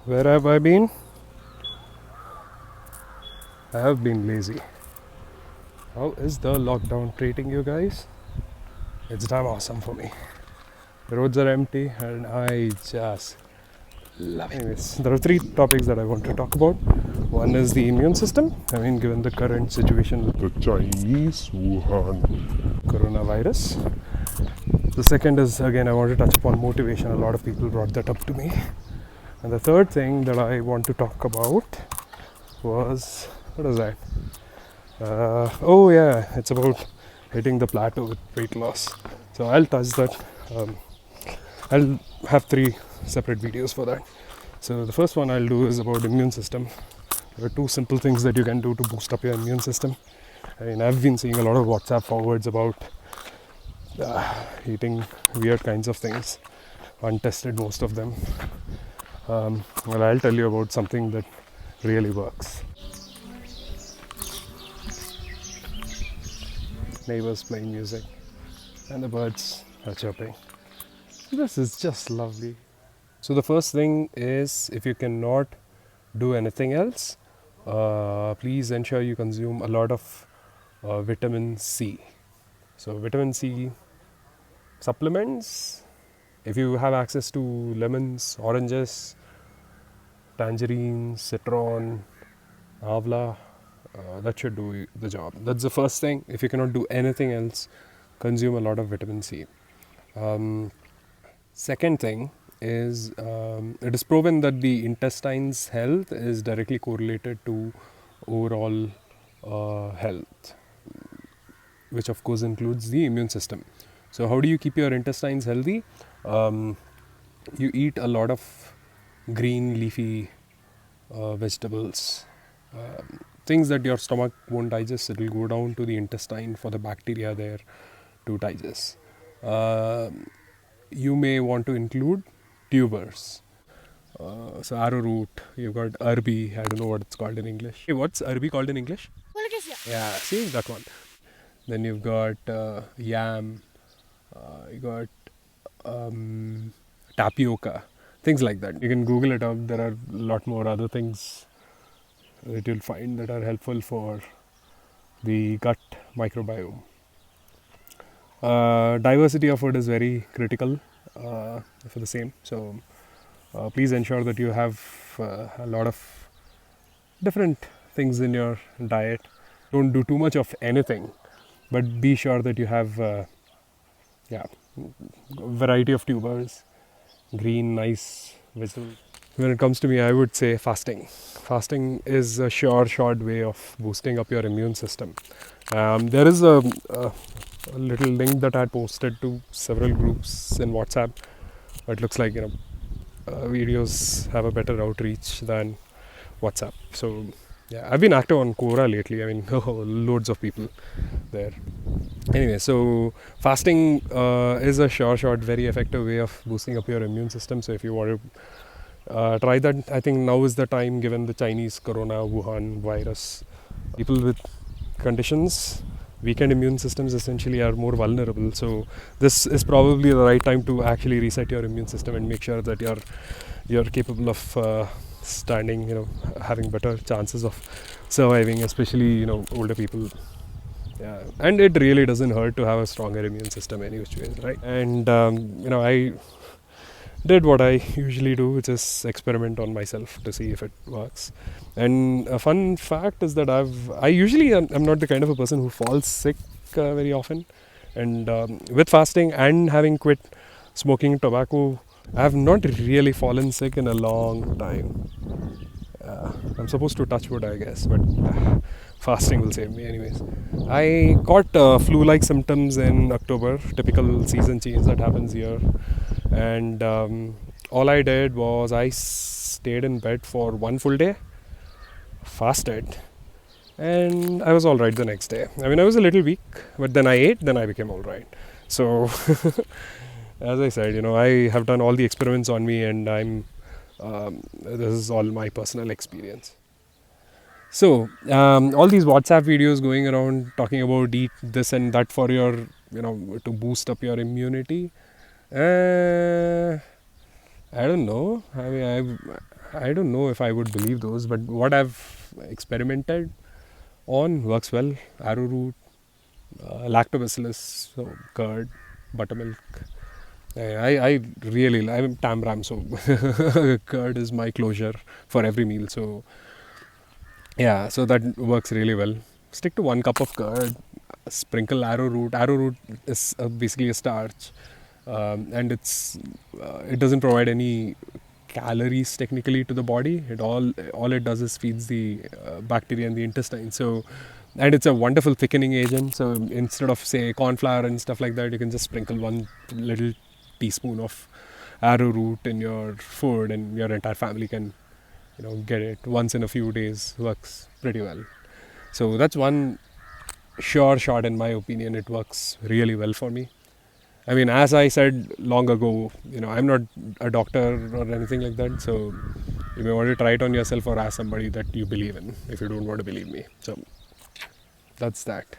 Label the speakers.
Speaker 1: Where have I been? I have been lazy. How is the lockdown treating you guys? It's damn awesome for me. The roads are empty and I just love it. Anyways, there are three topics that I want to talk about. One is the immune system. I mean, given the current situation with the Chinese Wuhan coronavirus. The second is, again, I want to touch upon motivation. A lot of people brought that up to me. And the third thing that I want to talk about was, what is that? Oh yeah, it's about hitting the plateau with weight loss. So I'll touch that. I'll have three separate videos for that. So the first one I'll do is about immune system. There are two simple things that you can do to boost up your immune system. I mean, I've been seeing a lot of WhatsApp forwards about eating weird kinds of things, untested most of them. Well, I'll tell you about something that really works. Neighbors playing music and the birds are chirping. This is just lovely. So the first thing is, if you cannot do anything else, please ensure you consume a lot of vitamin C. So vitamin C supplements, if you have access to lemons, oranges, tangerines, citron, avla, that should do the job. That's the first thing. If you cannot do anything else, consume a lot of vitamin C. Second thing is, it is proven that the intestine's health is directly correlated to overall health, which of course includes the immune system. So how do you keep your intestines healthy? You eat a lot of green leafy vegetables, things that your stomach won't digest. It will go down to the intestine for the bacteria there to digest. You may want to include tubers. So arrowroot, you've got arbi, I don't know what it's called in English. Hey, what's arbi called in English? Yeah, see that one. Then you've got yam, you got tapioca, things like that. You can Google it up. There are a lot more other things that you'll find that are helpful for the gut microbiome. Diversity of food is very critical for the same. So please ensure that you have a lot of different things in your diet. Don't do too much of anything, but be sure that you have variety of tubers, green, nice vegetables. When it comes to me, I would say fasting. Fasting is a short way of boosting up your immune system. There is a little link that I had posted to several groups in WhatsApp. It looks like videos have a better outreach than WhatsApp. So yeah, I've been active on Quora lately. I mean, loads of people there. Anyway, so fasting is a short, very effective way of boosting up your immune system. So if you want to try that, I think now is the time, given the Chinese corona Wuhan virus. People with conditions, weakened immune systems essentially are more vulnerable. So this is probably the right time to actually reset your immune system and make sure that you're capable of standing, having better chances of surviving, especially older people. Yeah, and it really doesn't hurt to have a stronger immune system any which ways, right? And I did what I usually do, which is experiment on myself to see if it works. And a fun fact is that I'm not the kind of a person who falls sick very often. And with fasting and having quit smoking tobacco, I have not really fallen sick in a long time. I'm supposed to touch wood, I guess, but fasting will save me anyways. I got flu-like symptoms in October, typical season change that happens here. And all I did was I stayed in bed for one full day, fasted, and I was all right the next day. I mean, I was a little weak, but then I ate, then I became all right. So, as I said, I have done all the experiments on me, and this is all my personal experience. So, all these WhatsApp videos going around talking about eat this and that for your, to boost up your immunity. I don't know. I mean, I don't know if I would believe those, but what I've experimented on works well. Arrowroot, lactobacillus, so curd, buttermilk. I really, I'm Tamram, so curd is my closure for every meal. So yeah, so that works really well. Stick to 1 cup of curd, sprinkle arrowroot. Arrowroot is basically a starch, and it doesn't provide any calories technically to the body. All it does is feeds the bacteria in the intestine. So, and it's a wonderful thickening agent. So instead of say corn flour and stuff like that, you can just sprinkle 1 little teaspoon of arrowroot in your food, and your entire family can get it once in a few days. Works pretty well. So that's one sure shot in my opinion. It works really well for me. I mean, as I said long ago, I'm not a doctor or anything like that. So you may want to try it on yourself or ask somebody that you believe in if you don't want to believe me. So that's that.